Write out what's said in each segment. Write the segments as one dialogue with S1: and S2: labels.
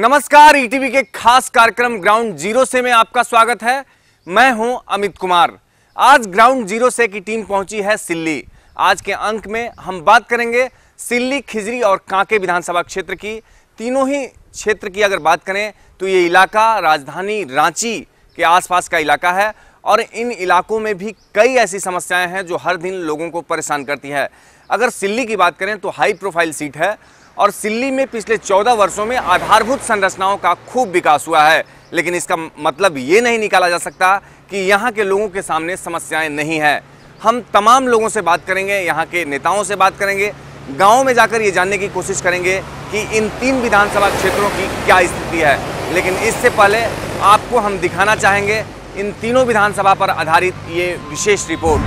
S1: नमस्कार, ईटीवी के खास कार्यक्रम ग्राउंड जीरो से में आपका स्वागत है। मैं हूं अमित कुमार। आज ग्राउंड जीरो से की टीम पहुंची है सिल्ली। आज के अंक में हम बात करेंगे सिल्ली, खिजरी और कांके विधानसभा क्षेत्र की। तीनों ही क्षेत्र की अगर बात करें तो ये इलाका राजधानी रांची के आसपास का इलाका है और इन इलाकों में भी कई ऐसी समस्याएं हैं जो हर दिन लोगों को परेशान करती है। अगर सिल्ली की बात करें तो हाई प्रोफाइल सीट है और सिल्ली में पिछले 14 वर्षों में आधारभूत संरचनाओं का खूब विकास हुआ है, लेकिन इसका मतलब ये नहीं निकाला जा सकता कि यहाँ के लोगों के सामने समस्याएं नहीं है। हम तमाम लोगों से बात करेंगे, यहाँ के नेताओं से बात करेंगे, गाँव में जाकर ये जानने की कोशिश करेंगे कि इन 3 विधानसभा क्षेत्रों की क्या स्थिति है। लेकिन इससे पहले आपको हम दिखाना चाहेंगे इन तीनों विधानसभा पर आधारित ये विशेष रिपोर्ट।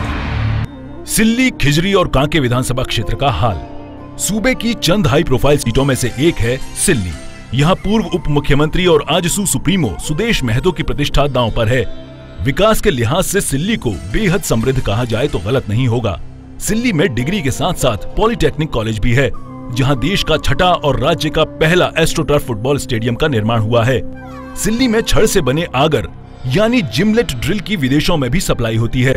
S2: सिल्ली, खिजरी और कांके विधानसभा क्षेत्र का हाल। सूबे की चंद हाई प्रोफाइल सीटों में से एक है सिल्ली। यहाँ पूर्व उप मुख्यमंत्री और आजसू सुप्रीमो सुदेश महतो की प्रतिष्ठा दांव पर है। विकास के लिहाज से सिल्ली को बेहद समृद्ध कहा जाए तो गलत नहीं होगा। सिल्ली में डिग्री के साथ साथ पॉलिटेक्निक कॉलेज भी है, जहाँ देश का छठा और राज्य का पहला एस्ट्रोटर्फ फुटबॉल स्टेडियम का निर्माण हुआ है। सिल्ली में छड़ से बने आगर यानी जिमलेट ड्रिल की विदेशों में भी सप्लाई होती है।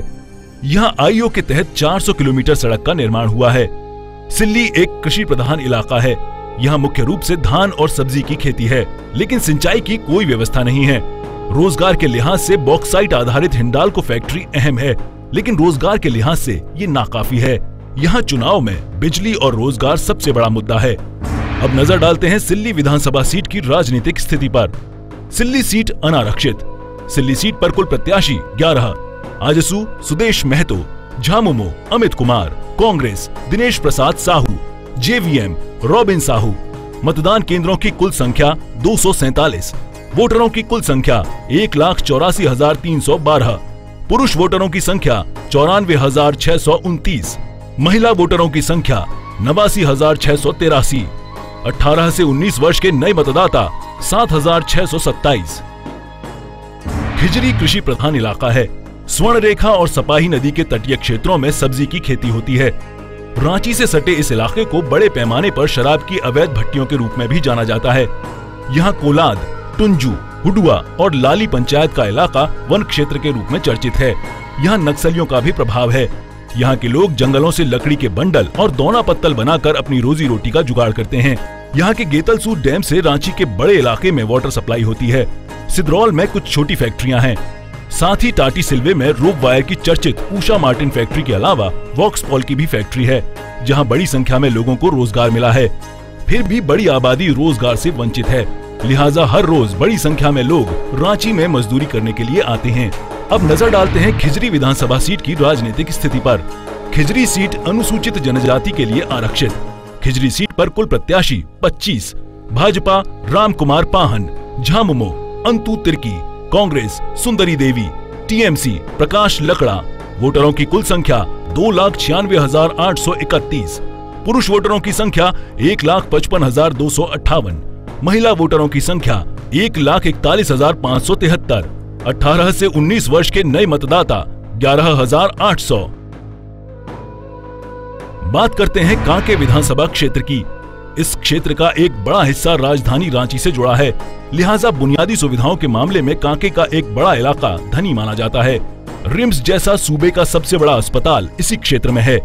S2: यहाँ आईओ के तहत 400 किलोमीटर सड़क का निर्माण हुआ है। सिल्ली एक कृषि प्रधान इलाका है। यहाँ मुख्य रूप से धान और सब्जी की खेती है, लेकिन सिंचाई की कोई व्यवस्था नहीं है। रोजगार के लिहाज से बॉक्साइट आधारित हिंडाल्को फैक्ट्री अहम है, लेकिन रोजगार के लिहाज से ये नाकाफी है। यहाँ चुनाव में बिजली और रोजगार सबसे बड़ा मुद्दा है। अब नजर डालते हैं सिल्ली विधानसभा सीट की राजनीतिक स्थिति पर। सिल्ली सीट अनारक्षित। सिल्ली सीट पर कुल प्रत्याशी 11। AJSU Sudesh Mahato, Jhamumo Amit Kumar, Congress Dinesh Prasad Sahu, JVM robin Sahu. मतदान केंद्रों की कुल संख्या 247। वोटरों की कुल संख्या 1,84,312। पुरुष वोटरों की संख्या 94,629। महिला वोटरों की संख्या 89,683। 18 से 19 वर्ष के नए मतदाता 7,627। खिजरी कृषि प्रधान इलाका है। स्वर्ण रेखा और सपाही नदी के तटीय क्षेत्रों में सब्जी की खेती होती है। रांची से सटे इस इलाके को बड़े पैमाने पर शराब की अवैध भट्टियों के रूप में भी जाना जाता है। यहाँ कोलाद, टुंजू, हुडुआ और लाली पंचायत का इलाका वन क्षेत्र के रूप में चर्चित है। यहाँ नक्सलियों का भी प्रभाव है। यहाँ के लोग जंगलों से लकड़ी के बंडल और दौना पत्तल बनाकर अपनी रोजी रोटी का जुगाड़ करते हैं। यहाँ के गेतलसूर डैम से रांची के बड़े इलाके में वाटर सप्लाई होती है। सिद्रौल में कुछ छोटी फैक्ट्रियाँ हैं। साथ ही टाटी सिल्वे में रोप वायर की चर्चित उषा मार्टिन फैक्ट्री के अलावा वॉक्सपॉल की भी फैक्ट्री है, जहां बड़ी संख्या में लोगों को रोजगार मिला है। फिर भी बड़ी आबादी रोजगार से वंचित है, लिहाजा हर रोज बड़ी संख्या में लोग रांची में मजदूरी करने के लिए आते हैं। अब नजर डालते हैं खिजरी विधानसभा सीट की राजनीतिक स्थिति पर। खिजरी सीट अनुसूचित जनजाति के लिए आरक्षित। खिजरी सीट पर कुल प्रत्याशी 25। भाजपा राम कुमार पाहन, झामुमो अंतु तिर्की, कांग्रेस सुंदरी देवी, टीएमसी प्रकाश लकड़ा। वोटरों की कुल संख्या 2,96,831। पुरुष वोटरों की संख्या 1,55,258। महिला वोटरों की संख्या 1,41,573। 18 से 19 वर्ष के नए मतदाता 11,800। बात करते हैं कांके विधानसभा क्षेत्र की। इस क्षेत्र का एक बड़ा हिस्सा राजधानी रांची से जुड़ा है, लिहाजा बुनियादी सुविधाओं के मामले में कांके का एक बड़ा इलाका धनी माना जाता है। रिम्स जैसा सूबे का सबसे बड़ा अस्पताल इसी क्षेत्र में है।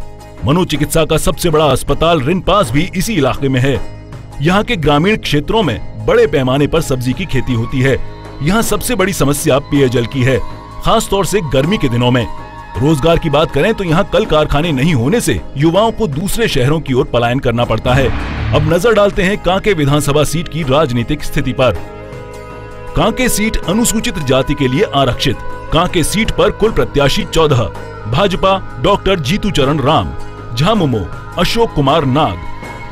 S2: मनोचिकित्सा का सबसे बड़ा अस्पताल रिनपास भी इसी इलाके में है। यहाँ के ग्रामीण क्षेत्रों में बड़े पैमाने पर सब्जी की खेती होती है। यहाँ सबसे बड़ी समस्या पेयजल की है, खास तौर से गर्मी के दिनों में। रोजगार की बात करें तो यहाँ कल कारखाने नहीं होने से युवाओं को दूसरे शहरों की ओर पलायन करना पड़ता है। अब नजर डालते हैं कांके विधानसभा सीट की राजनीतिक स्थिति पर। कांके सीट अनुसूचित जाति के लिए आरक्षित। कांके सीट पर कुल प्रत्याशी 14। भाजपा डॉक्टर जीतू चरण राम, झामुमो अशोक कुमार नाग,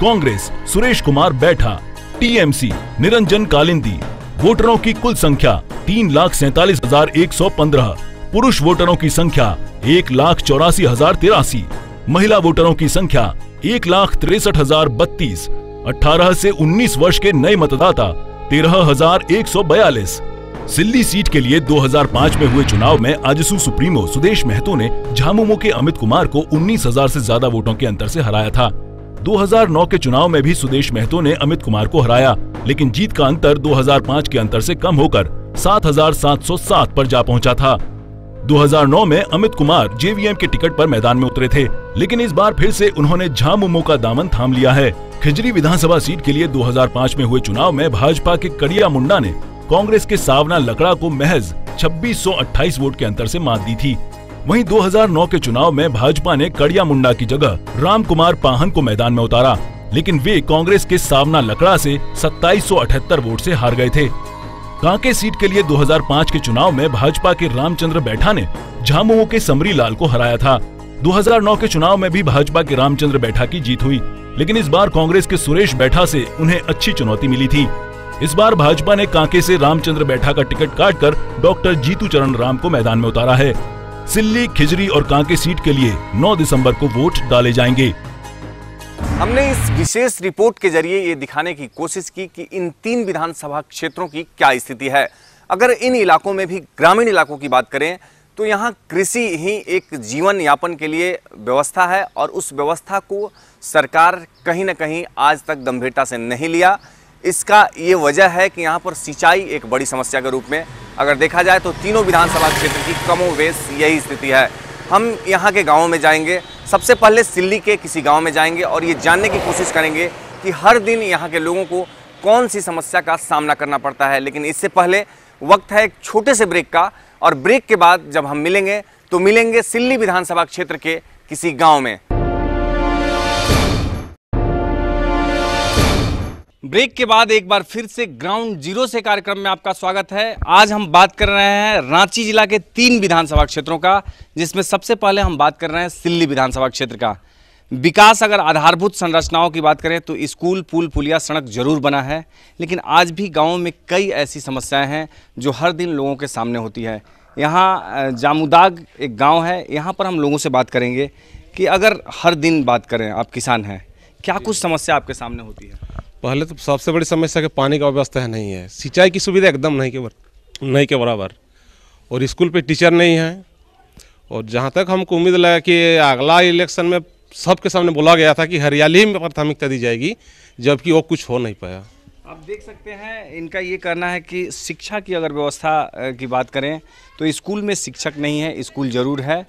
S2: कांग्रेस सुरेश कुमार बैठा, टीएमसी निरंजन कालिंदी। वोटरों की कुल संख्या 3,47,115। पुरुष वोटरों की संख्या 1,84,083। महिला वोटरों की संख्या 1,63,032। 18 से 19 वर्ष के नए मतदाता 13,142। सिल्ली सीट के लिए 2005 में हुए चुनाव में आजसू सुप्रीमो सुदेश महतो ने झामुमो के अमित कुमार को 19,000 से ज्यादा वोटों के अंतर से हराया था। 2009 के चुनाव में भी सुदेश महतो ने अमित कुमार को हराया, लेकिन जीत का अंतर 2005 के अंतर से कम होकर 7,707 पर जा पहुंचा था। 2009 में अमित कुमार जेवीएम के टिकट पर मैदान में उतरे थे, लेकिन इस बार फिर से उन्होंने झामुमो का दामन थाम लिया है। खिजरी विधानसभा सीट के लिए 2005 में हुए चुनाव में भाजपा के कड़िया मुंडा ने कांग्रेस के सावना लकड़ा को महज 2628 वोट के अंतर से मात दी थी। वहीं 2009 के चुनाव में भाजपा ने कड़िया मुंडा की जगह राम कुमार पाहन को मैदान में उतारा, लेकिन वे कांग्रेस के सावना लकड़ा से 2778 वोट से हार गए थे। कांके सीट के लिए 2005 के चुनाव में भाजपा के रामचंद्र बैठा ने झामुमो के समरी लाल को हराया था। 2009 के चुनाव में भी भाजपा के रामचंद्र बैठा की जीत हुई, लेकिन इस बार कांग्रेस के सुरेश बैठा से उन्हें अच्छी चुनौती मिली थी। इस बार भाजपा ने कांके से रामचंद्र बैठा का टिकट काटकर डॉक्टर जीतू चरण राम को मैदान में उतारा है। सिल्ली, खिजरी और कांके सीट के लिए 9 दिसंबर को वोट डाले जाएंगे।
S1: हमने इस विशेष रिपोर्ट के जरिए ये दिखाने की कोशिश की कि इन 3 विधानसभा क्षेत्रों की क्या स्थिति है। अगर इन इलाकों में भी ग्रामीण इलाकों की बात करें तो यहाँ कृषि ही एक जीवन यापन के लिए व्यवस्था है और उस व्यवस्था को सरकार कहीं ना कहीं आज तक गंभीरता से नहीं लिया। इसका ये वजह है कि यहाँ पर सिंचाई एक बड़ी समस्या के रूप में अगर देखा जाए तो तीनों विधानसभा क्षेत्र की कमोवेश यही स्थिति है। हम यहाँ के गाँवों में जाएंगे, सबसे पहले सिल्ली के किसी गांव में जाएंगे और ये जानने की कोशिश करेंगे कि हर दिन यहाँ के लोगों को कौन सी समस्या का सामना करना पड़ता है। लेकिन इससे पहले वक्त है एक छोटे से ब्रेक का, और ब्रेक के बाद जब हम मिलेंगे तो मिलेंगे सिल्ली विधानसभा क्षेत्र के किसी गांव में। ब्रेक के बाद एक बार फिर से ग्राउंड जीरो से कार्यक्रम में आपका स्वागत है। आज हम बात कर रहे हैं रांची जिला के 3 विधानसभा क्षेत्रों का, जिसमें सबसे पहले हम बात कर रहे हैं सिल्ली विधानसभा क्षेत्र का। विकास अगर आधारभूत संरचनाओं की बात करें तो स्कूल, पुल, पुलिया, सड़क जरूर बना है, लेकिन आज भी गाँव में कई ऐसी समस्याएं हैं जो हर दिन लोगों के सामने होती है। यहाँ जामुदाग एक गाँव है, यहाँ पर हम लोगों से बात करेंगे कि अगर हर दिन बात करें, आप किसान हैं, क्या कुछ समस्या आपके सामने होती है?
S3: पहले तो सबसे बड़ी समस्या कि पानी का व्यवस्था नहीं है, सिंचाई की सुविधा एकदम नहीं के बराबर, और स्कूल पे टीचर नहीं है। और जहाँ तक हमको उम्मीद लगा कि अगला इलेक्शन में सबके सामने बोला गया था कि हरियाली में प्राथमिकता दी जाएगी, जबकि वो कुछ हो नहीं पाया।
S1: आप देख सकते हैं इनका ये कहना है कि शिक्षा की अगर व्यवस्था की बात करें तो स्कूल में शिक्षक नहीं है, स्कूल ज़रूर है।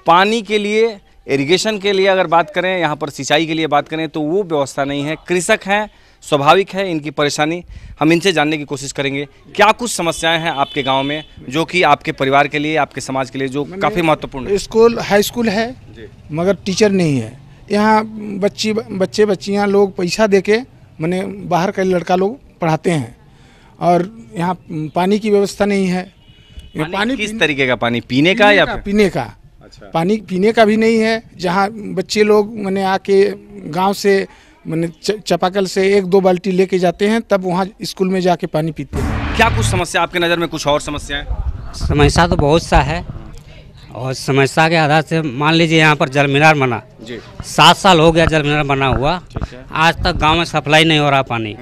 S1: पानी के लिए, इरिगेशन के लिए अगर बात करें, यहाँ पर सिंचाई के लिए बात करें तो वो व्यवस्था नहीं है। कृषक हैं, स्वाभाविक है इनकी परेशानी। हम इनसे जानने की कोशिश करेंगे क्या कुछ समस्याएं हैं आपके गांव में जो कि आपके परिवार के लिए, आपके समाज के लिए जो काफ़ी महत्वपूर्ण है।
S4: स्कूल, हाई स्कूल है मगर टीचर नहीं है। यहाँ बच्चे बच्चियाँ लोग पैसा देके मैंने बाहर का लड़का लोग पढ़ाते हैं, और यहाँ पानी की व्यवस्था नहीं है।
S1: पानी किस तरीके का पानी? पीने का या
S4: पीने का? अच्छा। पानी पीने का भी नहीं है। जहाँ बच्चे लोग मैंने आके गांव से मैंने चापाकल से 1-2 बाल्टी लेके जाते हैं, तब वहाँ स्कूल में जाके पानी पीते हैं।
S1: क्या कुछ समस्या आपके नज़र में? कुछ और समस्याएं?
S5: समस्या तो बहुत सा है, और समस्या के आधार से मान लीजिए यहाँ पर जल मीनार बना जी, 7 साल हो गया जल मीनार बना हुआ, आज तक गांव में सप्लाई नहीं हो रहा पानी।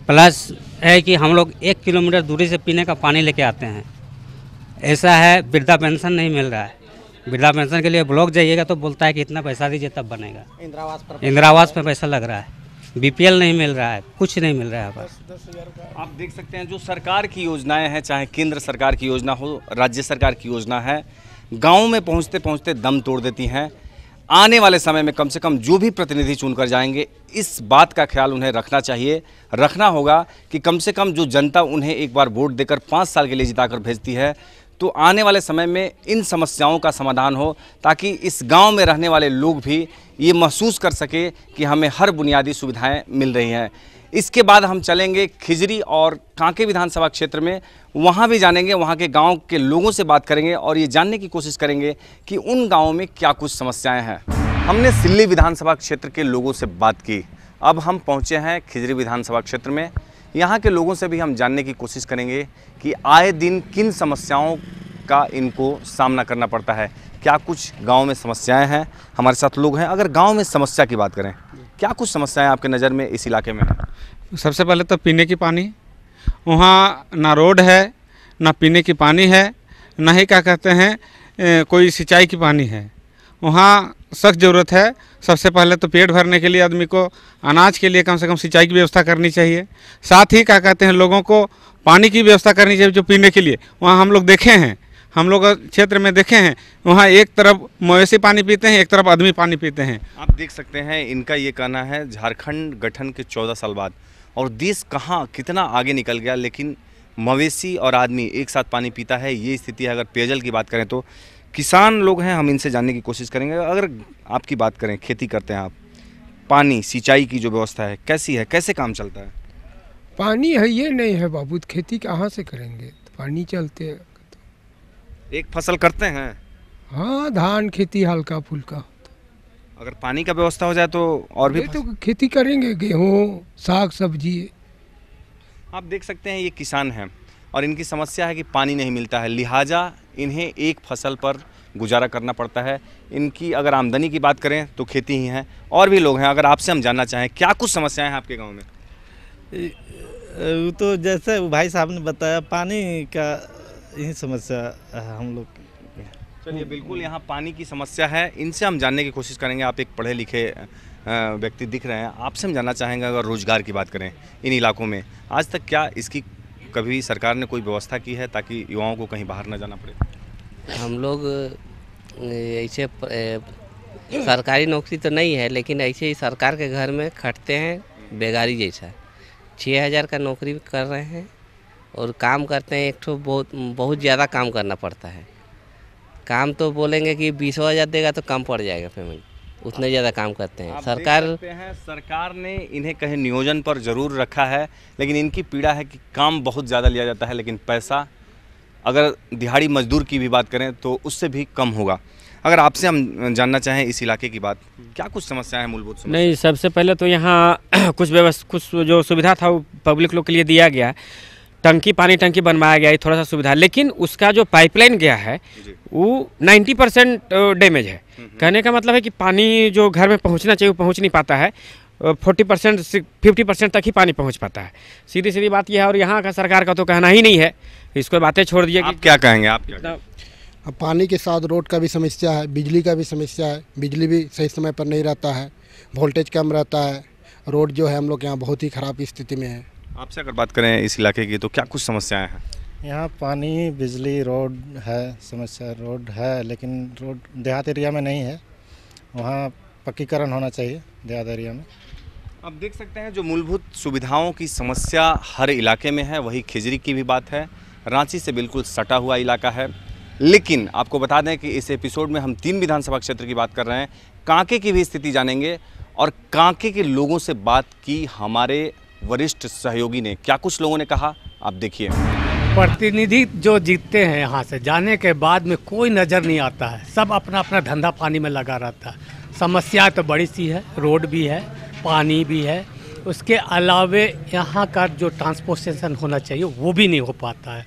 S5: प्लस है कि हम लोग 1 किलोमीटर दूरी से पीने का पानी लेके आते हैं। ऐसा है, वृद्धा पेंशन नहीं मिल रहा है। वृद्धा पेंशन के लिए ब्लॉक जाइएगा तो बोलता है कि इतना पैसा दीजिए तब बनेगा। इंदिरावास पर पैसा लग रहा है, बीपीएल नहीं मिल रहा है, कुछ नहीं मिल रहा है। बस
S1: आप देख सकते हैं जो सरकार की योजनाएं हैं, चाहे केंद्र सरकार की योजना हो, राज्य सरकार की योजना है, गाँव में पहुँचते पहुँचते दम तोड़ देती हैं। आने वाले समय में कम से कम जो भी प्रतिनिधि चुनकर जाएंगे, इस बात का ख्याल उन्हें रखना चाहिए, रखना होगा कि कम से कम जो जनता उन्हें एक बार वोट देकर 5 साल के लिए जिताकर भेजती है, तो आने वाले समय में इन समस्याओं का समाधान हो, ताकि इस गांव में रहने वाले लोग भी ये महसूस कर सके कि हमें हर बुनियादी सुविधाएं मिल रही हैं। इसके बाद हम चलेंगे खिजरी और कांके विधानसभा क्षेत्र में, वहाँ भी जानेंगे, वहाँ के गांव के लोगों से बात करेंगे और ये जानने की कोशिश करेंगे कि उन गाँवों में क्या कुछ समस्याएँ हैं। हमने सिल्ली विधानसभा क्षेत्र के लोगों से बात की, अब हम पहुँचे हैं खिजरी विधानसभा क्षेत्र में। यहाँ के लोगों से भी हम जानने की कोशिश करेंगे कि आए दिन किन समस्याओं का इनको सामना करना पड़ता है, क्या कुछ गांव में समस्याएं हैं। हमारे साथ लोग हैं। अगर गांव में समस्या की बात करें, क्या कुछ समस्याएं आपके नज़र में इस इलाके में है?
S6: सबसे पहले तो पीने की पानी, वहाँ ना रोड है, ना पीने की पानी है, ना ही क्या कहते हैं कोई सिंचाई की पानी है। वहाँ सख्त ज़रूरत है। सबसे पहले तो पेट भरने के लिए आदमी को अनाज के लिए कम से कम सिंचाई की व्यवस्था करनी चाहिए। साथ ही क्या कहते हैं, लोगों को पानी की व्यवस्था करनी चाहिए जो पीने के लिए। वहाँ हम लोग देखे हैं, हम लोग क्षेत्र में देखे हैं, वहाँ एक तरफ मवेशी पानी पीते हैं, एक तरफ आदमी पानी पीते हैं।
S1: आप देख सकते हैं, इनका ये कहना है झारखंड गठन के 14 साल बाद और देश कहाँ कितना आगे निकल गया, लेकिन मवेशी और आदमी एक साथ पानी पीता है, ये स्थिति है। अगर पेयजल की बात करें तो किसान लोग हैं, हम इनसे जानने की कोशिश करेंगे। अगर आपकी बात करें, खेती करते हैं आप, पानी सिंचाई की जो व्यवस्था है कैसी है, कैसे काम चलता है?
S7: पानी है ये नहीं है बाबू, तो खेती कहाँ से करेंगे, तो पानी चलते हैं।
S1: एक फसल करते हैं,
S7: हाँ धान खेती हल्का फुल्का।
S1: अगर पानी का व्यवस्था हो जाए तो और भी
S7: तो खेती करेंगे, गेहूँ साग सब्जी।
S1: आप देख सकते हैं ये किसान हैं और इनकी समस्या है कि पानी नहीं मिलता है, लिहाजा इन्हें एक फसल पर गुजारा करना पड़ता है। इनकी अगर आमदनी की बात करें तो खेती ही है। और भी लोग हैं, अगर आपसे हम जानना चाहें क्या कुछ समस्याएं हैं आपके गांव में?
S8: तो जैसे भाई साहब ने बताया, पानी का यही समस्या है हम लोग।
S1: चलिए, बिल्कुल यहाँ पानी की समस्या है, इनसे हम जानने की कोशिश करेंगे। आप एक पढ़े लिखे व्यक्ति दिख रहे हैं, आपसे हम जानना चाहेंगे अगर रोज़गार की बात करें इन इलाकों में, आज तक क्या इसकी कभी सरकार ने कोई व्यवस्था की है ताकि युवाओं को कहीं बाहर ना जाना पड़े?
S9: हम लोग ऐसे सरकारी नौकरी तो नहीं है, लेकिन ऐसे ही सरकार के घर में खटते हैं बेगारी जैसा। 6,000 का नौकरी कर रहे हैं और काम करते हैं, एक ठो बहुत ज़्यादा काम करना पड़ता है। काम तो बोलेंगे कि 20,000 देगा तो कम पड़ जाएगा पेमेंट, उतने ज़्यादा काम करते हैं।
S1: सरकार ने इन्हें कहीं नियोजन पर ज़रूर रखा है, लेकिन इनकी पीड़ा है कि काम बहुत ज़्यादा लिया जाता है, लेकिन पैसा अगर दिहाड़ी मजदूर की भी बात करें तो उससे भी कम होगा। अगर आपसे हम जानना चाहें इस इलाके की बात, क्या कुछ समस्याएं हैं, मूलभूत समस्या?
S10: नहीं, सबसे पहले तो यहाँ कुछ जो सुविधा था वो पब्लिक लोग के लिए दिया गया। पानी टंकी बनवाया गया है, थोड़ा सा सुविधा, लेकिन उसका जो पाइपलाइन गया है वो 90% डैमेज है। कहने का मतलब है कि पानी जो घर में पहुंचना चाहिए वो पहुंच नहीं पाता है। 40% से 50% तक ही पानी पहुंच पाता है। सीधी सीधी बात यह है। और यहाँ का सरकार का तो कहना ही नहीं है, इसको बातें छोड़ दिए।
S1: आप क्या कहेंगे? आप क्या कहेंगे?
S11: अब पानी के साथ रोड का भी समस्या है, बिजली का भी समस्या है। बिजली भी सही समय पर नहीं रहता है, वोल्टेज कम रहता है। रोड जो है हम लोग यहाँ बहुत ही ख़राब स्थिति में है।
S1: आपसे अगर बात करें इस इलाके की तो क्या कुछ समस्याएं हैं?
S8: यहाँ पानी, बिजली, रोड है समस्या। रोड है लेकिन रोड देहात एरिया में नहीं है, वहाँ पक्कीकरण होना चाहिए देहात एरिया में।
S1: आप देख सकते हैं जो मूलभूत सुविधाओं की समस्या हर इलाके में है, वही खिजरी की भी बात है। रांची से बिल्कुल सटा हुआ इलाका है। लेकिन आपको बता दें कि इस एपिसोड में हम 3 विधानसभा क्षेत्र की बात कर रहे हैं। कांके की भी स्थिति जानेंगे और कांके के लोगों से बात की हमारे वरिष्ठ सहयोगी ने। क्या कुछ लोगों ने कहा, आप देखिए।
S12: प्रतिनिधि जो जीतते हैं यहाँ से जाने के बाद में कोई नज़र नहीं आता है, सब अपना अपना धंधा पानी में लगा रहता है। समस्या तो बड़ी सी है, रोड भी है, पानी भी है, उसके अलावे यहाँ का जो ट्रांसपोर्टेशन होना चाहिए वो भी नहीं हो पाता है।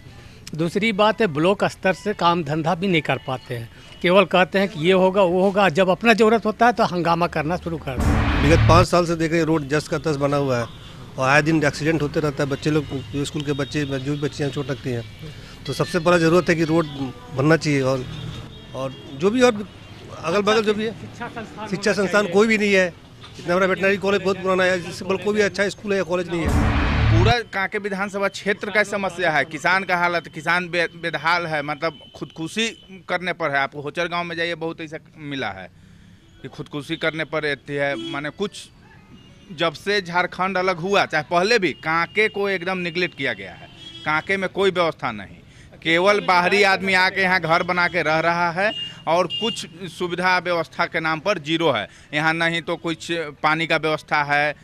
S12: दूसरी बात है, ब्लॉक स्तर से काम धंधा भी नहीं कर पाते हैं, केवल कहते हैं कि ये होगा वो होगा, जब अपना ज़रूरत होता है तो हंगामा करना शुरू कर देते हैं।
S13: विगत 5 साल से देख रहे रोड जस का तस बना हुआ है और आए दिन एक्सीडेंट होते रहता है। बच्चे लोग, जो स्कूल के बच्चे, जो भी बच्चियाँ चोट लगती हैं, तो सबसे बड़ा ज़रूरत है कि रोड बनना चाहिए। और जो भी और अगल बगल जो भी है, शिक्षा संस्थान कोई भी नहीं है। इतना बड़ा वेटनरी कॉलेज बहुत पुराना है, जिससे बल कोई भी अच्छा स्कूल है या कॉलेज नहीं है।
S14: पूरा कांके विधानसभा क्षेत्र का समस्या है। किसान का हालत, किसान बेदहाल है, मतलब खुदकुशी करने पर है। आपको होचर गांव में जाइए, बहुत ऐसा मिला है कि खुदकुशी करने पर रहती है। माने कुछ जब से झारखंड अलग हुआ, चाहे पहले भी, कांके को एकदम निगलेक्ट किया गया है। कांके में कोई व्यवस्था नहीं, केवल बाहरी आदमी आके यहाँ घर बना के रह रहा है और कुछ सुविधा व्यवस्था के नाम पर जीरो है। यहाँ नहीं तो कुछ पानी का व्यवस्था है,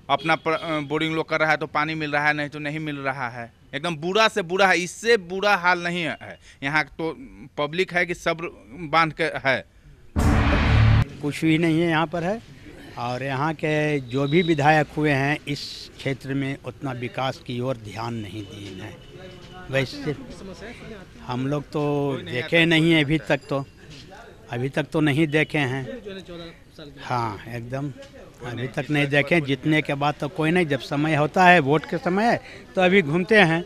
S14: अपना बोरिंग लोग कर रहा है तो पानी मिल रहा है, नहीं तो नहीं मिल रहा है। एकदम बुरा से बुरा है, इससे बुरा हाल नहीं है। यहाँ तो पब्लिक है कि सब बांध के है,
S15: कुछ भी नहीं है यहाँ पर है। और यहाँ के जो भी विधायक हुए हैं इस क्षेत्र में उतना विकास की ओर ध्यान नहीं दिए हैं। वैसे हम लोग तो देखे नहीं हैं अभी तक तो नहीं देखे हैं। हाँ, एकदम अभी तक नहीं देखे। जीतने के बाद तो कोई नहीं, जब समय होता है, वोट के समय है, तो अभी घूमते हैं,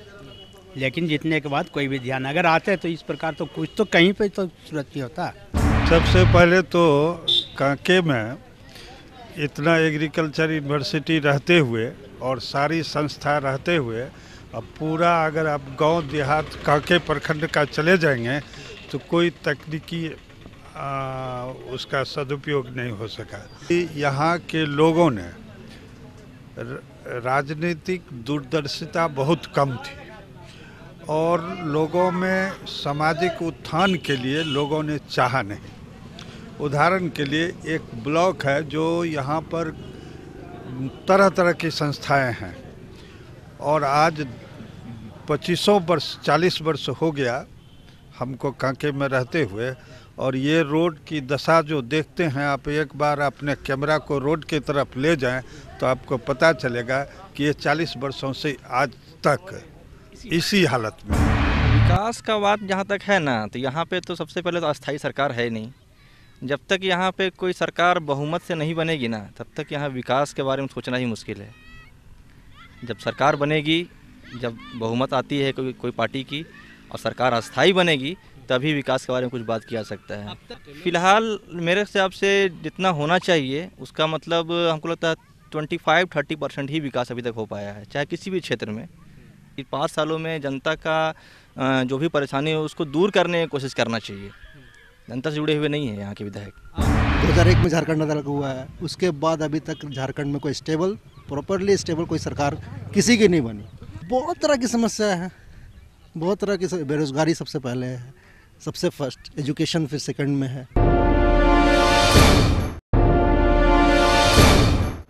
S15: लेकिन जीतने के बाद कोई भी ध्यान। अगर आते तो इस प्रकार तो कुछ तो कहीं पे तो सूरत ही होता है।
S16: सबसे पहले तो कांके में इतना एग्रीकल्चर यूनिवर्सिटी रहते हुए और सारी संस्था रहते हुए अब पूरा अगर आप गांव देहात कांके प्रखंड का चले जाएंगे तो कोई तकनीकी उसका सदुपयोग नहीं हो सका। यहाँ के लोगों ने राजनीतिक दूरदर्शिता बहुत कम थी और लोगों में सामाजिक उत्थान के लिए लोगों ने चाहा नहीं। उदाहरण के लिए एक ब्लॉक है जो यहाँ पर तरह तरह की संस्थाएं हैं और आज 25 वर्ष 40 वर्ष हो गया हमको कांके में रहते हुए, और ये रोड की दशा जो देखते हैं आप, एक बार अपने कैमरा को रोड की तरफ ले जाएं तो आपको पता चलेगा कि ये 40 वर्षों से आज तक इसी हालत में।
S17: विकास का बात जहाँ तक है ना, तो यहाँ पे तो सबसे पहले तो अस्थाई सरकार है नहीं। जब तक यहाँ पे कोई सरकार बहुमत से नहीं बनेगी ना, तब तक यहाँ विकास के बारे में सोचना ही मुश्किल है। जब सरकार बनेगी, जब बहुमत आती है कोई पार्टी की और सरकार अस्थाई बनेगी, तभी विकास के बारे में कुछ बात किया जा सकता है। फिलहाल मेरे हिसाब से जितना होना चाहिए उसका मतलब हमको लगता है 25-30% ही विकास अभी तक हो पाया है, चाहे किसी भी क्षेत्र में। 5 सालों में जनता का जो भी परेशानी है उसको दूर करने की कोशिश करना चाहिए। जनता से जुड़े हुए नहीं है यहाँ के विधायक।
S18: 2001 में झारखंड अलग हुआ है, उसके बाद अभी तक झारखंड में कोई प्रॉपरली स्टेबल कोई सरकार किसी की नहीं बनी। बहुत तरह की समस्या है, बहुत तरह की। बेरोजगारी सबसे पहले है, सबसे फर्स्ट, एजुकेशन फिर सेकंड में है।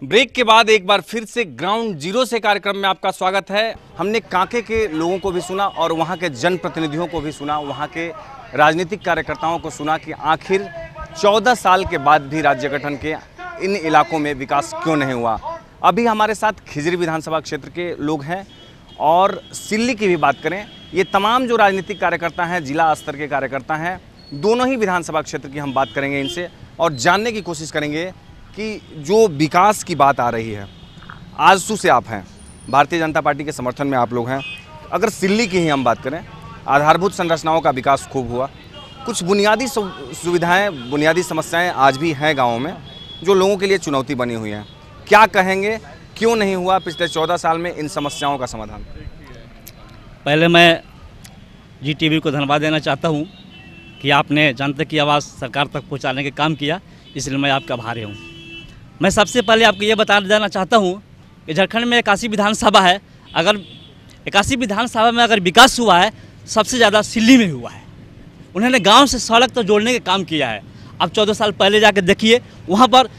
S1: ब्रेक के बाद एक बार फिर से ग्राउंड जीरो से कार्यक्रम में आपका स्वागत है। हमने कांके के लोगों को भी सुना और वहां के जनप्रतिनिधियों को भी सुना, वहां के राजनीतिक कार्यकर्ताओं को सुना कि आखिर 14 साल के बाद भी राज्य गठन के इन इलाकों में विकास क्यों नहीं हुआ। अभी हमारे साथ खिजरी विधानसभा क्षेत्र के लोग हैं और सिल्ली की भी बात करें, ये तमाम जो राजनीतिक कार्यकर्ता हैं, जिला स्तर के कार्यकर्ता हैं, दोनों ही विधानसभा क्षेत्र की हम बात करेंगे इनसे और जानने की कोशिश करेंगे कि जो विकास की बात आ रही है। आजसू से आप हैं, भारतीय जनता पार्टी के समर्थन में आप लोग हैं। अगर सिल्ली की ही हम बात करें, आधारभूत संरचनाओं का विकास खूब हुआ, कुछ बुनियादी सुविधाएं, बुनियादी समस्याएं आज भी हैं गाँवों में जो लोगों के लिए चुनौती बनी हुई हैं। क्या कहेंगे, क्यों नहीं हुआ पिछले 14 साल में इन समस्याओं का समाधान?
S19: पहले मैं GTV को धन्यवाद देना चाहता हूं कि आपने जनता की आवाज़ सरकार तक पहुंचाने का काम किया, इसलिए मैं आपका आभारी हूं। मैं सबसे पहले आपको ये बता देना चाहता हूं कि झारखंड में 81 विधानसभा है। अगर 81 विधानसभा में अगर विकास हुआ है, सबसे ज़्यादा सिल्ली में हुआ है। उन्होंने गाँव से सड़क तो जोड़ने का काम किया है। अब 14 साल पहले जाकर देखिए, वहाँ पर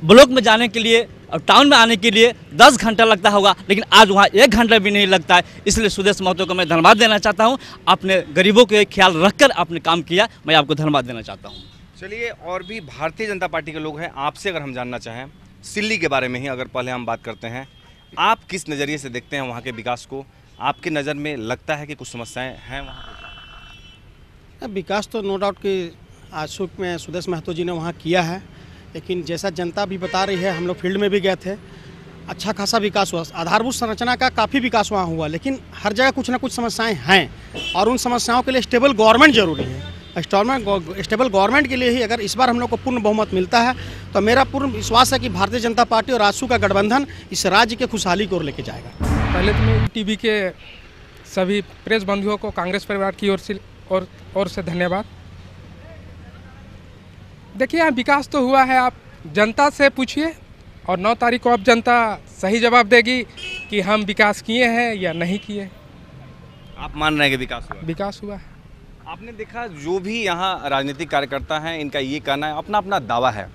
S19: ब्लॉक में जाने के लिए और टाउन में आने के लिए 10 घंटा लगता होगा, लेकिन आज वहाँ 1 घंटा भी नहीं लगता है। इसलिए सुदेश महतो को मैं धन्यवाद देना चाहता हूँ। आपने गरीबों के ख्याल रखकर आपने काम किया, मैं आपको धन्यवाद देना चाहता हूँ।
S1: चलिए, और भी भारतीय जनता पार्टी के लोग हैं, आपसे अगर हम जानना चाहें सिल्ली के बारे में ही अगर पहले हम बात करते हैं, आप किस नज़रिए से देखते हैं वहाँ के विकास को? आपकी नज़र में लगता है कि कुछ समस्याएँ हैं वहाँ?
S20: विकास तो नो डाउट कि आजसू में सुदेश महतो जी ने वहाँ किया है, लेकिन जैसा जनता भी बता रही है, हम लोग फील्ड में भी गए थे, अच्छा खासा विकास हुआ। आधारभूत संरचना का काफ़ी विकास वहाँ हुआ, लेकिन हर जगह कुछ ना कुछ समस्याएं हैं और उन समस्याओं के लिए स्टेबल गवर्नमेंट जरूरी है। स्टेबल गवर्नमेंट के लिए ही अगर इस बार हम लोग को पूर्ण बहुमत मिलता है तो मेरा पूर्ण विश्वास है कि भारतीय जनता पार्टी और आजसू का गठबंधन इस राज्य के खुशहाली की ओर लेके जाएगा।
S7: पहले तो मैं TV के सभी प्रेस बंधुओं को कांग्रेस परिवार की ओर से धन्यवाद। देखिए, यहाँ विकास तो हुआ है, आप जनता से पूछिए और 9 तारीख को अब जनता सही जवाब देगी कि हम विकास किए हैं या नहीं किए।
S1: आप मान रहे हैं कि विकास हुआ?
S7: विकास हुआ है।
S1: आपने देखा, जो भी यहाँ राजनीतिक कार्यकर्ता हैं, इनका ये कहना है, अपना अपना दावा है,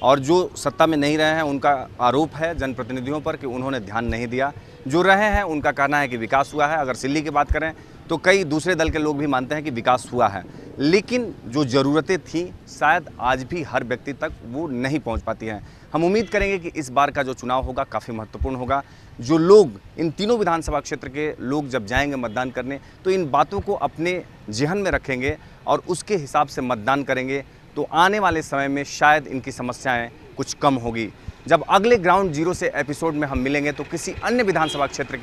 S1: और जो सत्ता में नहीं रहे हैं उनका आरोप है जनप्रतिनिधियों पर कि उन्होंने ध्यान नहीं दिया। जो रहे हैं उनका कहना है कि विकास हुआ है। अगर सिल्ली की बात करें तो कई दूसरे दल के लोग भी मानते हैं कि विकास हुआ है, लेकिन जो ज़रूरतें थी शायद आज भी हर व्यक्ति तक वो नहीं पहुंच पाती हैं। हम उम्मीद करेंगे कि इस बार का जो चुनाव होगा काफ़ी महत्वपूर्ण होगा। जो लोग, इन तीनों विधानसभा क्षेत्र के लोग जब जाएंगे मतदान करने, तो इन बातों को अपने जेहन में रखेंगे और उसके हिसाब से मतदान करेंगे, तो आने वाले समय में शायद इनकी समस्याएं कुछ कम होगी। जब अगले ग्राउंड जीरो से एपिसोड में हम मिलेंगे तो किसी अन्य विधानसभा क्षेत्र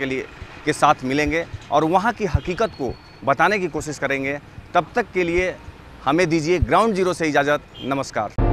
S1: के साथ मिलेंगे और वहाँ की हकीकत को बताने की कोशिश करेंगे। तब तक के लिए हमें दीजिए ग्राउंड जीरो से इजाज़त। नमस्कार।